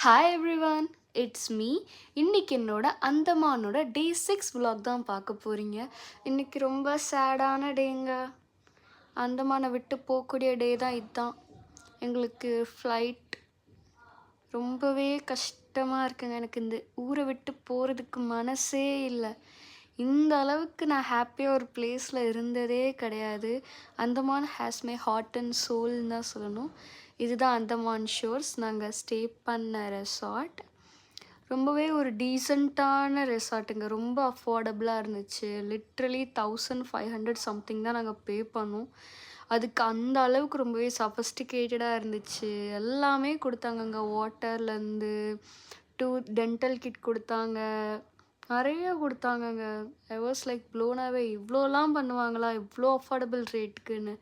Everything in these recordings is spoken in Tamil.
Hi everyone, it's me. இன்றைக்கி என்னோட அந்தமானோட டே 6 vlog தான் பார்க்க போகிறீங்க. இன்றைக்கி ரொம்ப சேடான டேங்க. அந்தமானை விட்டு போகக்கூடிய டே தான் இதுதான். எங்களுக்கு ஃப்ளைட் ரொம்பவே கஷ்டமாக இருக்குங்க. எனக்கு இந்த ஊரை விட்டு போகிறதுக்கு மனசே இல்லை. இந்த அளவுக்கு நான் ஹாப்பியாக ஒரு பிளேஸில் இருந்ததே கிடையாது. Andaman has my heart and சோல்னு தான் சொல்லணும். இதுதான் அந்தமான் ஷோர்ஸ். நாங்கள் ஸ்டே பண்ண ரெசார்ட் ரொம்பவே ஒரு டீசெண்டான ரெசார்ட்டுங்க. ரொம்ப அஃபோர்டபுளாக இருந்துச்சு. லிட்ரலி 1500 சம்திங் தான் நாங்கள் பே பண்ணோம். அதுக்கு அந்த அளவுக்கு ரொம்பவே சஃபஸ்டிகேட்டடாக இருந்துச்சு. எல்லாமே கொடுத்தாங்கங்க. வாட்டர்லேருந்து டென்டல் கிட் கொடுத்தாங்க, நிறைய கொடுத்தாங்கங்க. I was like blown away. இவ்வளோலாம் பண்ணுவாங்களா இவ்வளோ அஃபோர்டபுள் ரேட்டுக்குன்னு.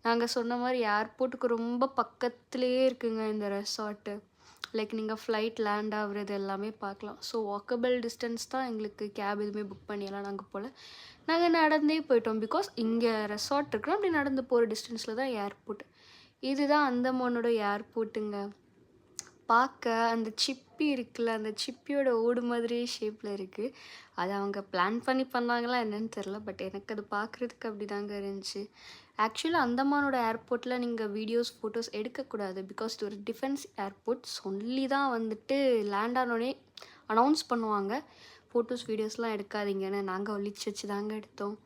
நாங்கள் சொன்ன மாதிரி ஏர்போர்ட்டுக்கு ரொம்ப பக்கத்துலேயே இருக்குங்க இந்த ரெசார்ட்டு. லைக் நீங்கள் ஃப்ளைட் லேண்ட் ஆகுறது எல்லாமே பார்க்கலாம். ஸோ வாக்கபிள் டிஸ்டன்ஸ் தான். எங்களுக்கு கேப் எதுவுமே புக் பண்ணியெல்லாம் நாங்கள் போல். நாங்கள் நடந்தே போயிட்டோம். பிகாஸ் இங்கே ரெசார்ட் இருக்கிறோம், அப்படி நடந்து போகிற டிஸ்டன்ஸில் தான் ஏர்போர்ட். இதுதான் அந்தமானோட ஏர்போர்ட்டுங்க. பார்க்க அந்த சிப்பி இருக்குல்ல, அந்த சிப்பியோட ஓடு மாதிரியே ஷேப்பில் இருக்குது. அது அவங்க பிளான் பண்ணி பண்ணாங்களா என்னன்னு தெரில. பட் எனக்கு அது பார்க்குறதுக்கு அப்படி தாங்க இருந்துச்சு. ஆக்சுவலாக அந்தமானோட ஏர்போர்ட்டில் நீங்கள் வீடியோஸ் ஃபோட்டோஸ் எடுக்கக்கூடாது. பிகாஸ் இது ஒரு டிஃபென்ஸ் ஏர்போர்ட். சொல்லி தான் வந்துட்டு லேண்ட் ஆனோடனே அனௌன்ஸ் பண்ணுவாங்க, ஃபோட்டோஸ் வீடியோஸ்லாம் எடுக்காதீங்கன்னு. நாங்கள் ஒழிச்சு வச்சு தாங்க எடுத்தோம்.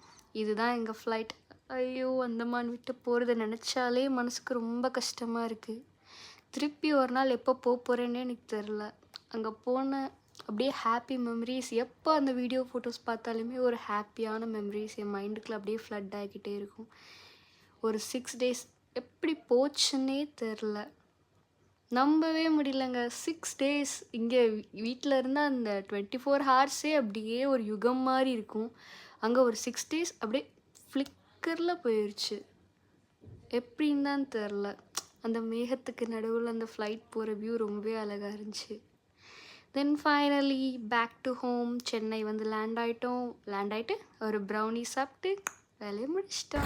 இதுதான் எங்கள் ஃப்ளைட். ஐயோ, அந்தமான் விட்டு போகிறத நினச்சாலே மனசுக்கு ரொம்ப கஷ்டமாக இருக்குது. திருப்பி ஒரு நாள் எப்போ போகிறேன்னே எனக்கு தெரில. அங்கே போன அப்படியே ஹாப்பி மெமரிஸ். எப்போ அந்த வீடியோ ஃபோட்டோஸ் பார்த்தாலுமே ஒரு ஹாப்பியான மெமரிஸ் என் மைண்டுக்குள்ளே அப்படியே ஃப்ளட் ஆகிக்கிட்டே இருக்கும். ஒரு 6 days எப்படி போச்சுன்னே தெரில. நம்பவே முடியலங்க. 6 days இங்கே வீட்டில் இருந்தால் அந்த 24 hours அப்படியே ஒரு யுகம் மாதிரி இருக்கும். அங்கே ஒரு 6 days அப்படியே ஃப்ளிக்கரில் போயிடுச்சு. எப்படின்னு தான் தெரில. அந்த மேகத்துக்கு நடுவில் அந்த ஃப்ளைட் போகிற வியூ ரொம்பவே அழகாக இருந்துச்சு. Then finally back to home. Chennai வந்து லேண்ட் ஆகிட்டு ஒரு ப்ரௌனி சாப்பிட்டு வேலையை முடிச்சிட்டோம்.